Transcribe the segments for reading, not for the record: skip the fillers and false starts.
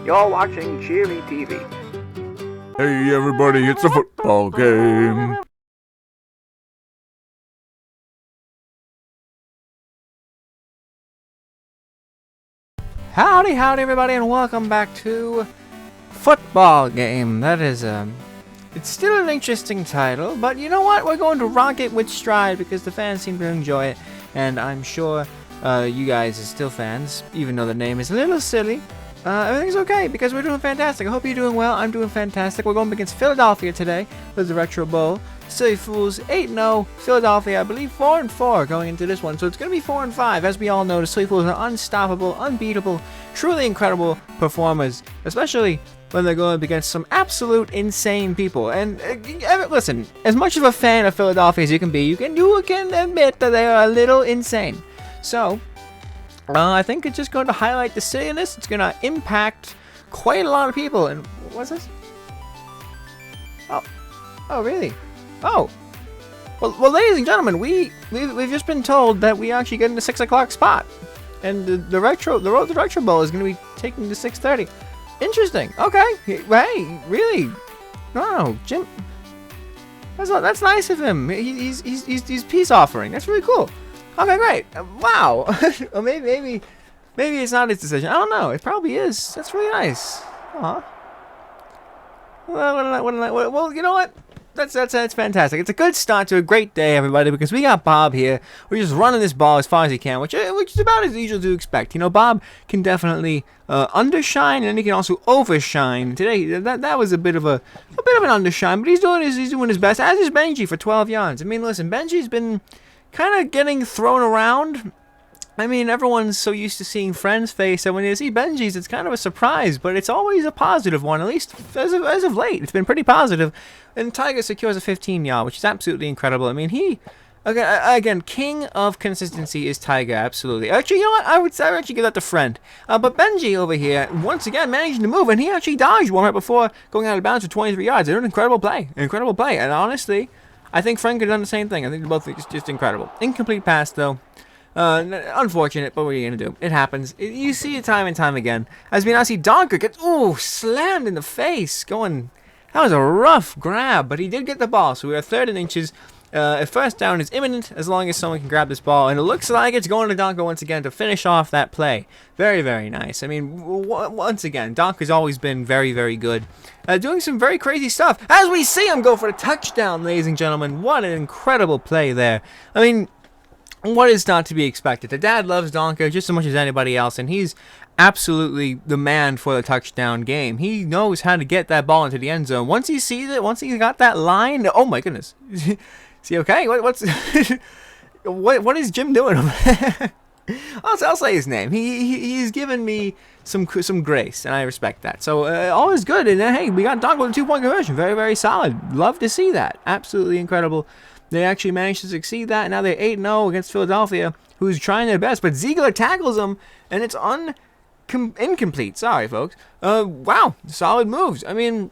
You're watching Cheery TV. Hey everybody, it's a football game. Howdy everybody, and welcome back to Football Game. That is, it's still an interesting title, but you know what? We're going to rock it with stride because the fans seem to enjoy it, and I'm sure you guys are still fans, even though the name is a little silly. Everything's okay because we're doing fantastic. I hope you're doing well. I'm doing fantastic. We're going against Philadelphia today with the Retro Bowl. Silly Fools 8-0. Philadelphia, I believe 4-4 going into this one. So it's going to be 4-5. As we all know, the Silly Fools are unstoppable, unbeatable, truly incredible performers, especially when they're going up against some absolute insane people. And listen, as much of a fan of Philadelphia as you can be, you can admit that they are a little insane. So I think it's just going to highlight the silliness. It's going to impact quite a lot of people. And what's this? Oh, really? Oh. Well, ladies and gentlemen, we've just been told that we actually get in the 6 o'clock spot, and the road to the Retro Bowl is going to be taking to 6:30. Interesting. Okay. Hey, really? No, Jim. That's nice of him. He's peace offering. That's really cool. Okay, great. Wow. Or maybe it's not his decision. I don't know. It probably is. That's really nice. Aw. Well, you know what? That's fantastic. It's a good start to a great day, everybody, because we got Bob here. We're just running this ball as far as he can, which is about as usual to expect. You know, Bob can definitely undershine, and then he can also overshine. Today, that was a bit of an undershine, but he's doing his best. As is Benji for 12 yards. I mean, listen, Benji's been kind of getting thrown around. I mean, everyone's so used to seeing Friend's face, and when you see Benji's, it's kind of a surprise, but it's always a positive one, at least as of late. It's been pretty positive. And Tiger secures a 15-yard, which is absolutely incredible. I mean, again, king of consistency is Tiger, absolutely. Actually, you know what? I would actually give that to Friend. But Benji over here, once again, managing to move, and he actually dodged one right before going out of bounds for 23 yards. They're an incredible play. And honestly, I think Friend could have done the same thing. I think they're both just incredible. Incomplete pass, though. Unfortunate, but what are you going to do? It happens. You see it time and time again. As we now see Donker gets, slammed in the face. That was a rough grab, but he did get the ball. So we are 3rd and inches. A first down is imminent as long as someone can grab this ball. And it looks like it's going to Donker once again to finish off that play. Very, very nice. I mean, once again, Donker's always been very, very good. Doing some very crazy stuff. As we see him go for the touchdown, ladies and gentlemen. What an incredible play there. I mean, what is not to be expected? The dad loves Donker just as much as anybody else, and he's absolutely the man for the touchdown game. He knows how to get that ball into the end zone. Once he sees it, once he's got that line, oh my goodness. Is he okay? What's what is Jim doing over there? I'll say his name. He's given me some grace, and I respect that. So all is good. And hey, we got Donker with a 2-point conversion. Very, very solid. Love to see that. Absolutely incredible. They actually managed to succeed that, and now they're 8-0 against Philadelphia, who's trying their best. But Ziegler tackles them, and it's incomplete. Sorry, folks. Wow, solid moves. I mean,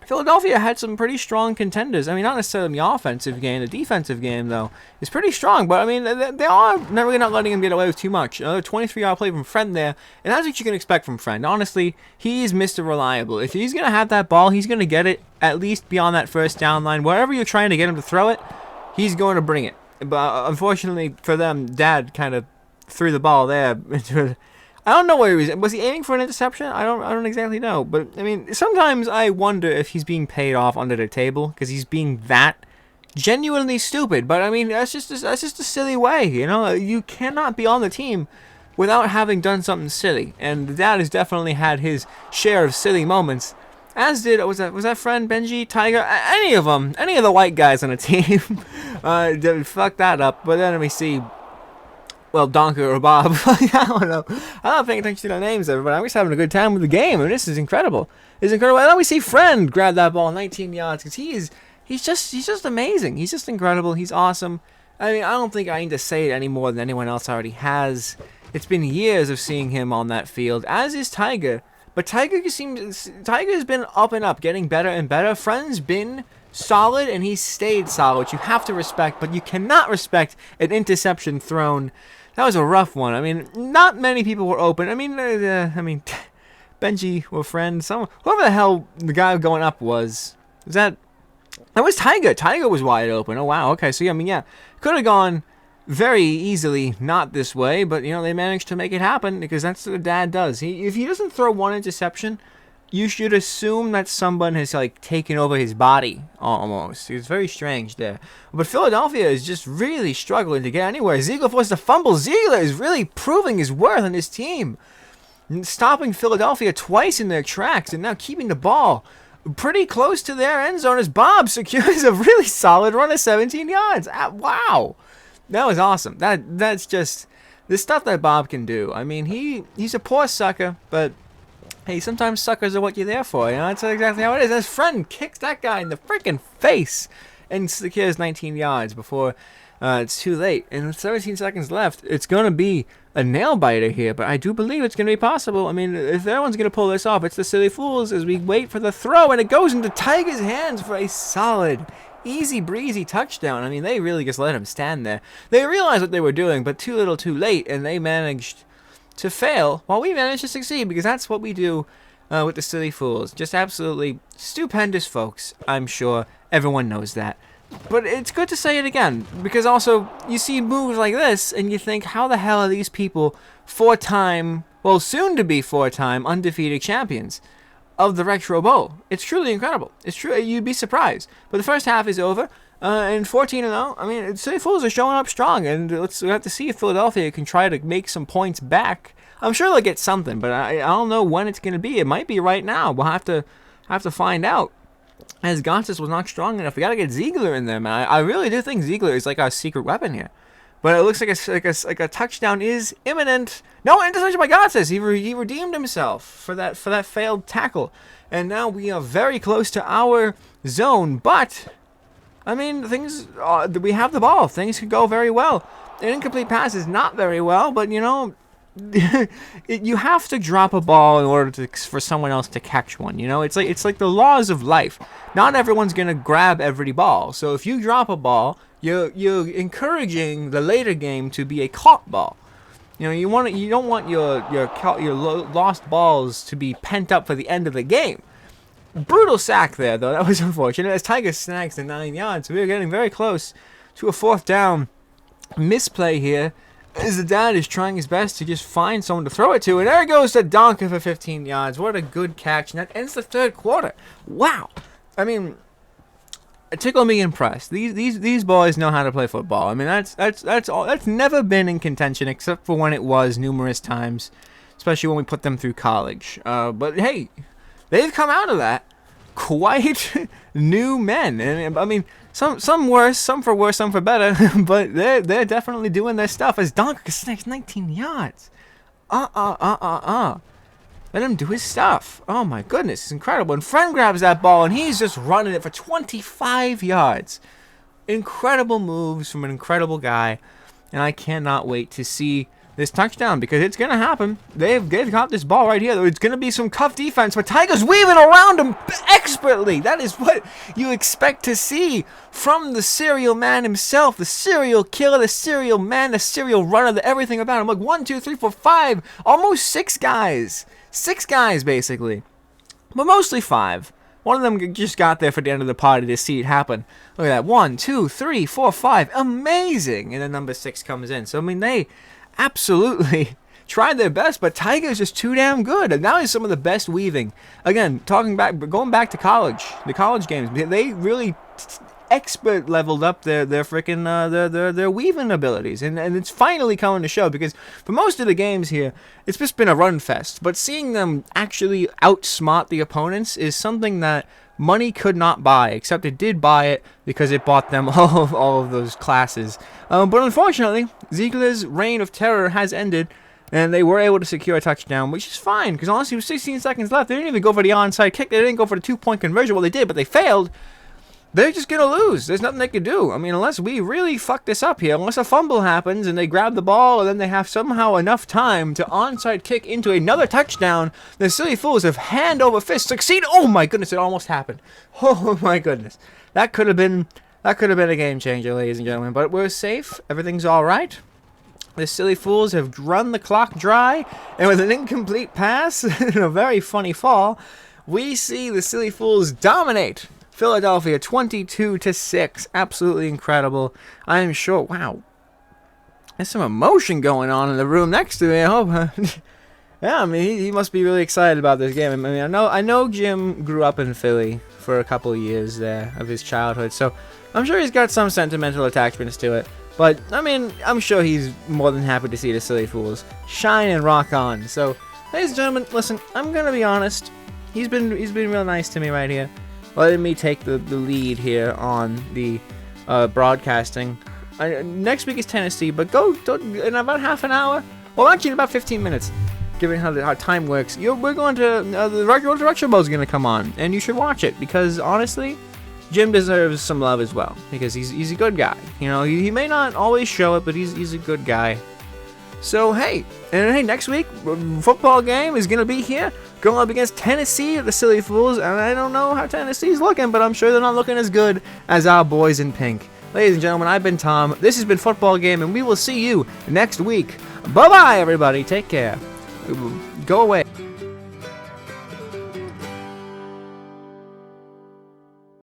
Philadelphia had some pretty strong contenders. I mean, not necessarily in the offensive game. The defensive game, though, is pretty strong. But, I mean, they are really not letting him get away with too much. Another 23-yard play from Friend there. And that's what you can expect from Friend. Honestly, he's Mr. Reliable. If he's going to have that ball, he's going to get it at least beyond that first down line. Wherever you're trying to get him to throw it, he's going to bring it. But unfortunately for them, Dad kind of threw the ball there. I don't know where he was. Was he aiming for an interception? I don't exactly know. But I mean, sometimes I wonder if he's being paid off under the table because he's being that genuinely stupid. But I mean, that's just a silly way. You know, you cannot be on the team without having done something silly. And Dad has definitely had his share of silly moments. As did, was that Friend, Benji, Tiger, any of them, any of the white guys on the team. Fuck that up. But then we see, well, Donker or Bob. I don't know. I'm not paying attention to their names, everybody. I'm just having a good time with the game, and this is incredible. It's incredible. And then we see Friend grab that ball 19 yards because he's just amazing. He's just incredible. He's awesome. I mean, I don't think I need to say it any more than anyone else already has. It's been years of seeing him on that field, as is Tiger. But Tiger's been up and up, getting better and better. Friend's been solid, and he's stayed solid, which you have to respect, but you cannot respect an interception thrown. That was a rough one. I mean, not many people were open. I mean, Benji or friend, whoever the hell the guy going up was that was Tiger. Tiger was wide open. Oh wow. Okay, so yeah, I mean, yeah, could have gone very easily not this way, but you know they managed to make it happen because that's what a dad does. If he doesn't throw one interception, you should assume that someone has like taken over his body almost. It's very strange there. But Philadelphia is just really struggling to get anywhere. Ziegler forced a fumble. Ziegler is really proving his worth on his team, stopping Philadelphia twice in their tracks and now keeping the ball pretty close to their end zone as Bob secures a really solid run of 17 yards. Wow. That was awesome. That's just the stuff that Bob can do. I mean, he's a poor sucker, but hey, sometimes suckers are what you're there for. You know, that's exactly how it is. His friend kicks that guy in the freaking face and secures 19 yards before it's too late. And with 17 seconds left, it's going to be a nail-biter here, but I do believe it's going to be possible. I mean, if anyone's going to pull this off, it's the Silly Fools as we wait for the throw, and it goes into Tiger's hands for a solid, easy breezy touchdown. I mean, they really just let him stand there. They realized what they were doing, but too little too late, and they managed to fail while we managed to succeed, because that's what we do with the Silly Fools. Just absolutely stupendous folks. I'm sure everyone knows that. But it's good to say it again, because also you see moves like this and you think, how the hell are these people soon to be four-time undefeated champions of the Retro Bowl? It's truly incredible. It's true. You'd be surprised. But the first half is over, and 14-0. I mean, City Fools are showing up strong, and we'll have to see if Philadelphia can try to make some points back. I'm sure they'll get something, but I don't know when it's going to be. It might be right now. We'll have to find out. As Gonsis was not strong enough, we got to get Ziegler in there, man. I really do think Ziegler is like our secret weapon here. But it looks like a touchdown is imminent. No, interception by Gonsis. He redeemed himself for that failed tackle, and now we are very close to our zone. But I mean, we have the ball. Things could go very well. An incomplete pass is not very well, but you know. You have to drop a ball in order for someone else to catch one. You know, it's like the laws of life. Not everyone's gonna grab every ball. So if you drop a ball, you're encouraging the later game to be a caught ball. You know, you don't want your lost balls to be pent up for the end of the game. Brutal sack there, though. That was unfortunate. As Tiger snags the 9 yards, we are getting very close to a fourth down misplay here. As the dad is trying his best to just find someone to throw it to, and there goes the Donker for 15 yards. What a good catch, and that ends the third quarter. Wow. I mean, tickle me impressed. These boys know how to play football. I mean, that's never been in contention except for when it was numerous times, especially when we put them through college. But hey, they've come out of that quite new men, and I mean, some worse, some for worse, some for better, but they're definitely doing their stuff. As Donker snakes 19 yards. Let him do his stuff. Oh my goodness, it's incredible. And Friend grabs that ball and he's just running it for 25 yards. Incredible moves from an incredible guy, and I cannot wait to see this touchdown, because it's going to happen. They've got this ball right here. It's going to be some tough defense, but Tiger's weaving around him expertly. That is what you expect to see from the serial man himself, the serial killer, the serial man, the serial runner, the everything about him. Look, 1, 2, 3, 4, 5, almost 6 guys. 6 guys, basically, but mostly 5. One of them just got there for the end of the party to see it happen. Look at that. 1, 2, 3, 4, 5. Amazing. And then number 6 comes in. So, I mean, they absolutely tried their best, but Tiger's just too damn good. And now he's some of the best weaving. Again, going back to college, the college games, they really expert leveled up their freaking their weaving abilities, and it's finally coming to show, because for most of the games here, it's just been a run fest. But seeing them actually outsmart the opponents is something that money could not buy, except it did buy it because it bought them all of those classes. But unfortunately, Ziegler's reign of terror has ended, and they were able to secure a touchdown, which is fine, because honestly, with 16 seconds left, they didn't even go for the onside kick. They didn't go for the 2-point conversion. Well, they did, but they failed. They're just going to lose. There's nothing they can do. I mean, unless we really fuck this up here, unless a fumble happens and they grab the ball and then they have somehow enough time to onside kick into another touchdown, the Silly Fools have hand over fist succeed. Oh my goodness, it almost happened. Oh my goodness. That could have been a game changer, ladies and gentlemen. But we're safe. Everything's all right. The silly fools have run the clock dry, and with an incomplete pass and a very funny fall, we see the silly fools dominate Philadelphia 22-6. Absolutely incredible. I am sure. Wow, there's some emotion going on in the room next to me. I hope. Yeah, I mean, he must be really excited about this game. I mean, I know Jim grew up in Philly for a couple of years there of his childhood, so I'm sure he's got some sentimental attachments to it. But I mean, I'm sure he's more than happy to see the silly fools shine and rock on. So, ladies and gentlemen, listen, I'm gonna be honest. He's been real nice to me right here, letting me take the lead here on the broadcasting. Next week is Tennessee, but go in about half an hour. Well, actually, in about 15 minutes. Given how time works, we're going to the Retro Bowl is going to come on, and you should watch it because honestly, Jim deserves some love as well because he's a good guy. You know, he may not always show it, but he's a good guy. So hey, next week football game is going to be here, going up against Tennessee, the silly fools, and I don't know how Tennessee's looking, but I'm sure they're not looking as good as our boys in pink. Ladies and gentlemen, I've been Tom. This has been Football Game, and we will see you next week. Bye bye, everybody. Take care. Go away.